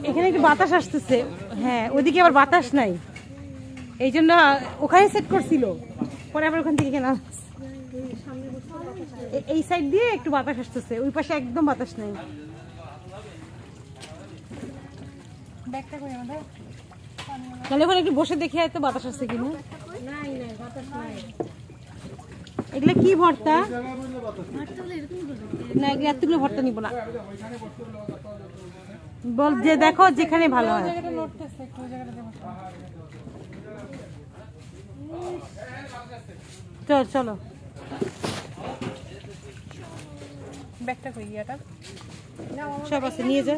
এখানে একটু বাতাস আসতেছে। হ্যাঁ, ওদিকে আবার বাতাস নাই, এই জন্য ওখানে সেট করছিল, পরে আবার ওখান থেকে এখানে এই সাইড দিয়ে একটু বাতাস আসতেছে, ওই পাশে একদম বাতাস নাই। তাহলে ওখানে একটু বসে দেখে তো বাতাস আসছে কিনা। এগুলো কি ভর্তা? না, এগুলো এতগুলো ভর্তা নিব না, বল যে দেখো যেখানে ভালো হয়। চল চলো, ব্যাগটা কই? সব আছে, নিয়ে যা।